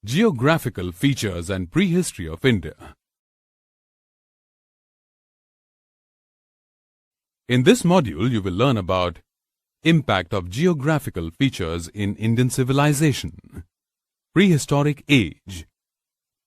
Geographical Features and Prehistory of India. In this module, you will learn about impact of geographical features in Indian civilization, Prehistoric Age,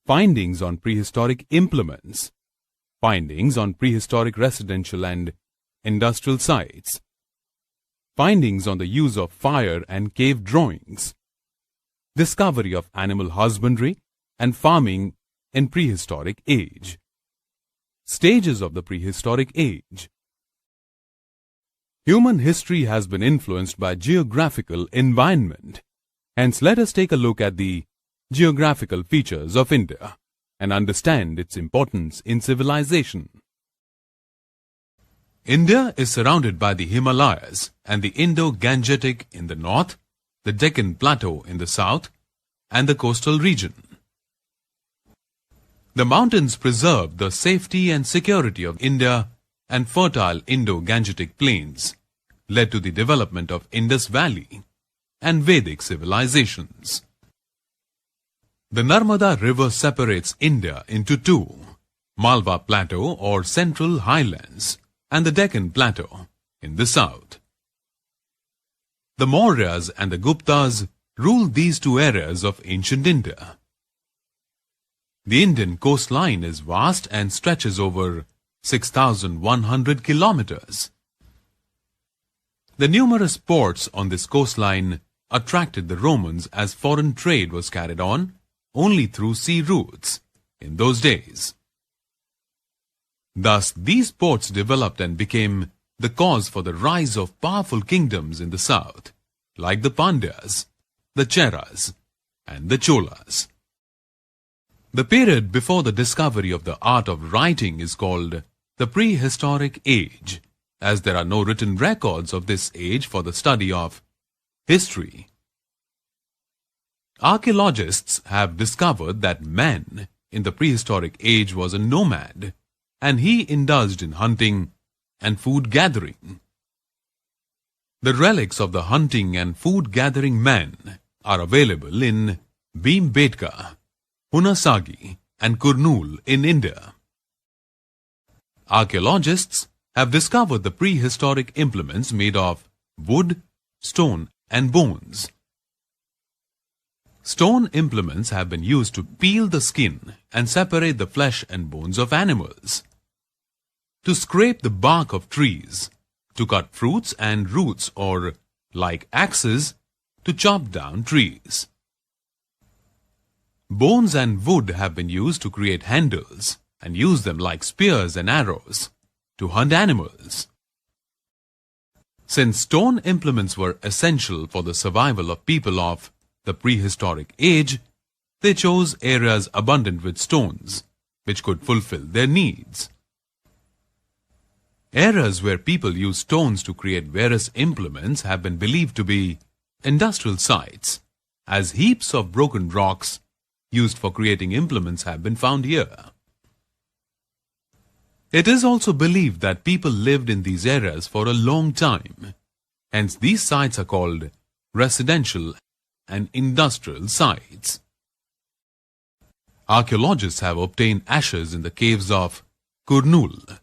findings on prehistoric implements, findings on prehistoric residential and industrial sites, findings on the use of fire and cave drawings, discovery of animal husbandry and farming in prehistoric age, stages of the prehistoric age. Human history has been influenced by geographical environment. Hence, let us take a look at the geographical features of India and understand its importance in civilization. India is surrounded by the Himalayas and the Indo-Gangetic in the north, the Deccan Plateau in the south, and the coastal region. The mountains preserve the safety and security of India, and fertile Indo-Gangetic plains led to the development of Indus Valley and Vedic civilizations. The Narmada River separates India into two, Malwa Plateau or Central Highlands and the Deccan Plateau in the south. The Mauryas and the Guptas ruled these two areas of ancient India. The Indian coastline is vast and stretches over 6,100 kilometers. The numerous ports on this coastline attracted the Romans as foreign trade was carried on only through sea routes in those days. Thus, these ports developed and became the cause for the rise of powerful kingdoms in the south, like the Pandyas, the Cheras, and the Cholas. The period before the discovery of the art of writing is called the Prehistoric Age, as there are no written records of this age for the study of history. Archaeologists have discovered that man in the prehistoric age was a nomad, and he indulged in hunting and food gathering. The relics of the hunting and food gathering man are available in Bhimbetka, Hunasagi, and Kurnool in India. Archaeologists have discovered the prehistoric implements made of wood, stone, and bones. Stone implements have been used to peel the skin and separate the flesh and bones of animals, to scrape the bark of trees, to cut fruits and roots, or, like axes, to chop down trees. Bones and wood have been used to create handles and use them like spears and arrows to hunt animals. Since stone implements were essential for the survival of people of the prehistoric age, they chose areas abundant with stones, which could fulfill their needs. Areas where people used stones to create various implements have been believed to be industrial sites, as heaps of broken rocks used for creating implements have been found here. It is also believed that people lived in these areas for a long time. Hence, these sites are called residential and industrial sites. Archaeologists have obtained ashes in the caves of Kurnool.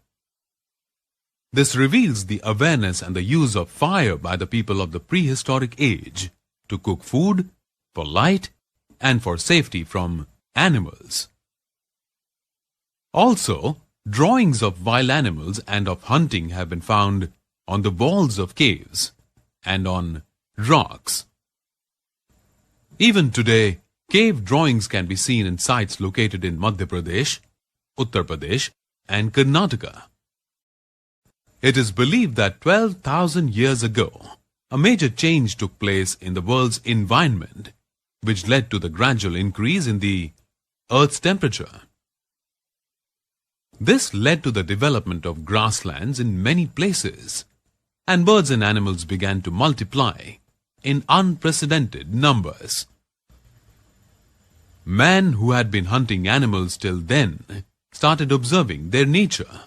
This reveals the awareness and the use of fire by the people of the prehistoric age to cook food, for light, and for safety from animals. Also, drawings of wild animals and of hunting have been found on the walls of caves and on rocks. Even today, cave drawings can be seen in sites located in Madhya Pradesh, Uttar Pradesh, and Karnataka. It is believed that 12,000 years ago, a major change took place in the world's environment, which led to the gradual increase in the Earth's temperature. This led to the development of grasslands in many places, and birds and animals began to multiply in unprecedented numbers. Man, who had been hunting animals till then, started observing their nature,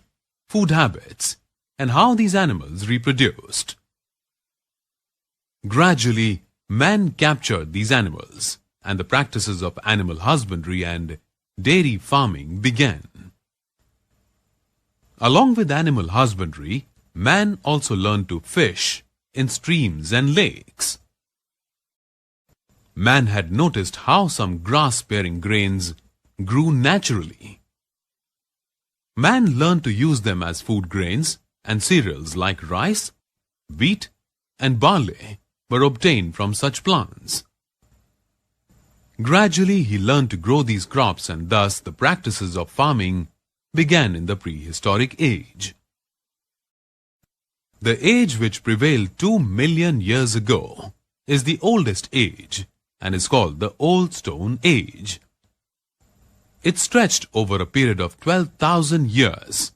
food habits, and how these animals reproduced. Gradually, man captured these animals and the practices of animal husbandry and dairy farming began. Along with animal husbandry, man also learned to fish in streams and lakes. Man had noticed how some grass-bearing grains grew naturally. Man learned to use them as food grains, and cereals like rice, wheat, and barley were obtained from such plants. Gradually he learned to grow these crops, and thus the practices of farming began in the prehistoric age. The age which prevailed 2 million years ago is the oldest age and is called the Old Stone Age. It stretched over a period of 12,000 years.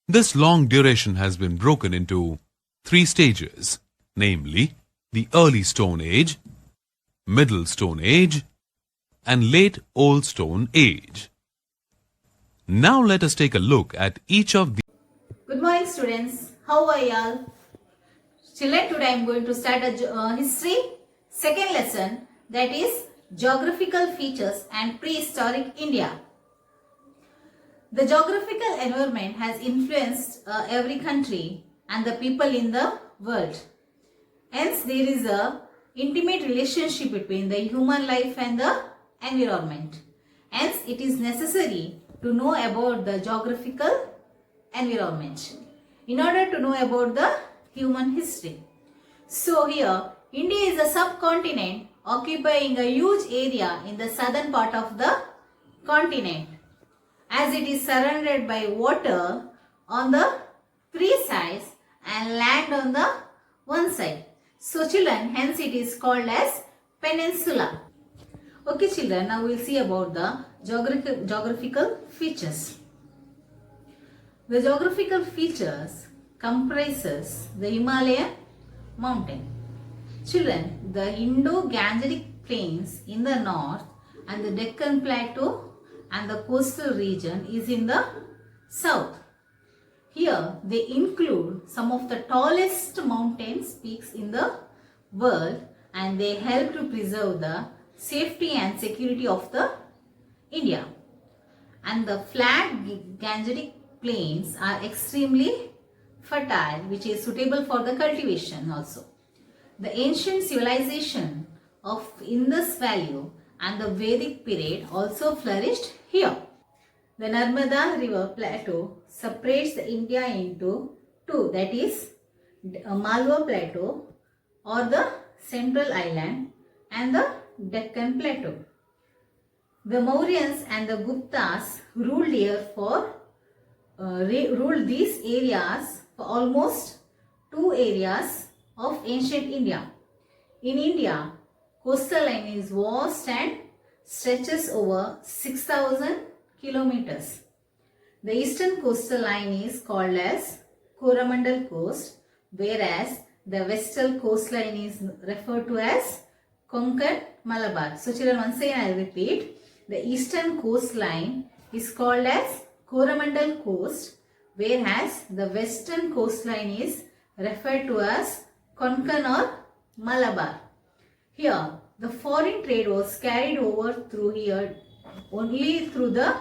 This long duration has been broken into 3 stages, namely the Early Stone Age, Middle Stone Age, and Late Old Stone Age. Now let us take a look at each of these. Good morning students, how are y'all? Children, today I am going to start a history second lesson, that is Geographical Features and Prehistoric India. The geographical environment has influenced every country and the people in the world. Hence there is a intimate relationship between the human life and the environment. Hence it is necessary to know about the geographical environment in order to know about the human history. So here India is a subcontinent occupying a huge area in the southern part of the continent, as it is surrounded by water on the 3 sides and land on the 1 side. So children, hence it is called as peninsula. Okay children, now we will see about the geographical features. The geographical features comprises the Himalayan mountain. Children, the Indo-Gangetic plains in the north and the Deccan Plateau and the coastal region is in the south. Here they include some of the tallest mountain peaks in the world, and they help to preserve the safety and security of the India. And the flat Gangetic plains are extremely fertile, which is suitable for the cultivation also. The ancient civilization of Indus Valley and the Vedic period also flourished here. The Narmada river plateau separates India into 2, that is Malwa Plateau or the Central Island and the Deccan Plateau. The Mauryans and the Guptas ruled here ruled these areas for almost 2 areas of ancient India. In India, coastal line is vast and stretches over 6,000 kilometers. The eastern coastal line is called as Coromandel Coast, whereas the western coastline is referred to as Konkan Malabar. So children, once again I will repeat, the eastern coastline is called as Coromandel Coast, whereas the western coastline is referred to as Konkan or Malabar. Here, the foreign trade was carried over through here only through the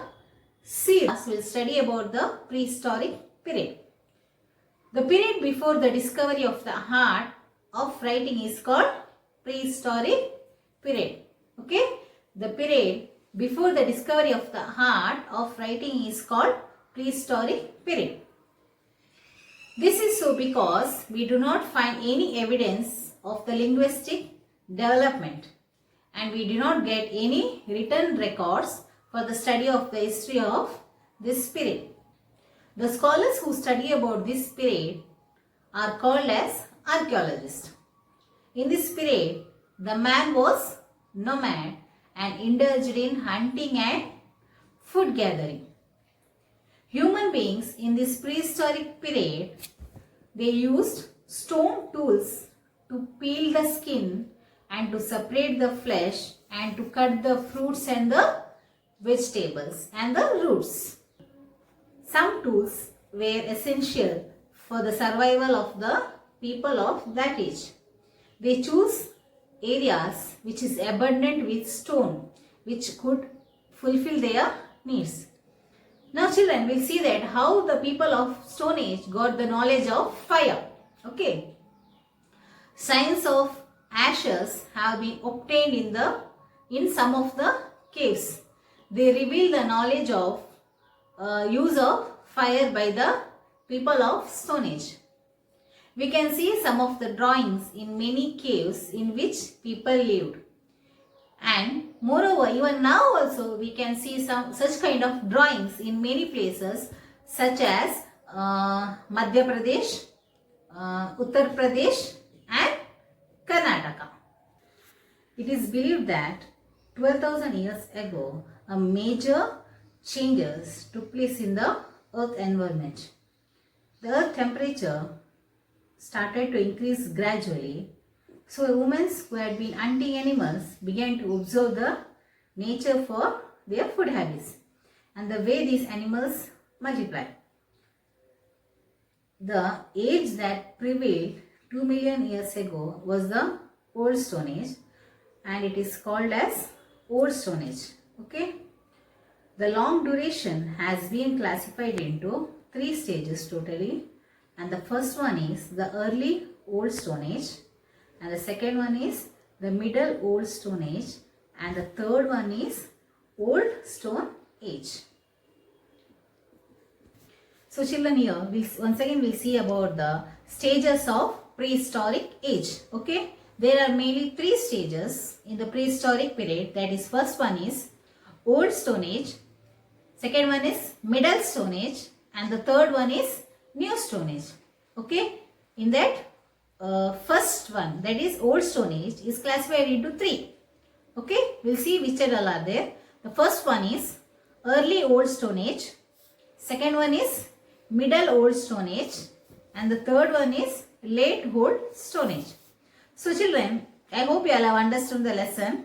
sea. We will study about the prehistoric period. The period before the discovery of the art of writing is called prehistoric period. Okay, the period before the discovery of the art of writing is called prehistoric period. This is so because we do not find any evidence of the linguistic development, and we do not get any written records for the study of the history of this period. The scholars who study about this period are called as archaeologists. In this period, the man was nomad and indulged in hunting and food gathering. Human beings in this prehistoric period, they used stone tools to peel the skin and to separate the flesh and to cut the fruits and the vegetables and the roots. Some tools were essential for the survival of the people of that age. They chose areas which is abundant with stone, which could fulfill their needs. Now children, we'll see that how the people of Stone Age got the knowledge of fire. Okay. Signs of ashes have been obtained in some of the caves. They reveal the knowledge of use of fire by the people of Stone Age. We can see some of the drawings in many caves in which people lived. And moreover, even now also we can see some such kind of drawings in many places such as Madhya Pradesh, Uttar Pradesh and Karnataka. It is believed that 12,000 years ago, a major changes took place in the earth environment. The earth temperature started to increase gradually. So women who had been hunting animals began to observe the nature for their food habits and the way these animals multiply. The age that prevailed 2 million years ago was the Old Stone Age, and it is called as Old Stone Age. Okay. The long duration has been classified into 3 stages totally, and the first one is the early Old Stone Age, and the second one is the middle Old Stone Age, and the third one is Old Stone Age. So children, here once again we'll see about the stages of prehistoric age. Okay, there are mainly 3 stages in the prehistoric period. That is, first one is Old Stone Age, second one is Middle Stone Age, and the third one is New Stone Age. Okay, in that first one, that is Old Stone Age, is classified into 3. Okay, we'll see which all are there. The first one is Early Old Stone Age, second one is Middle Old Stone Age, and the third one is Late Old Stone Age. So children, I hope you all have understood the lesson.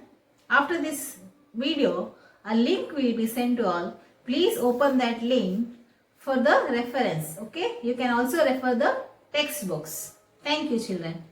After this video, a link will be sent to all. Please open that link for the reference. Okay, you can also refer the textbooks. Thank you children.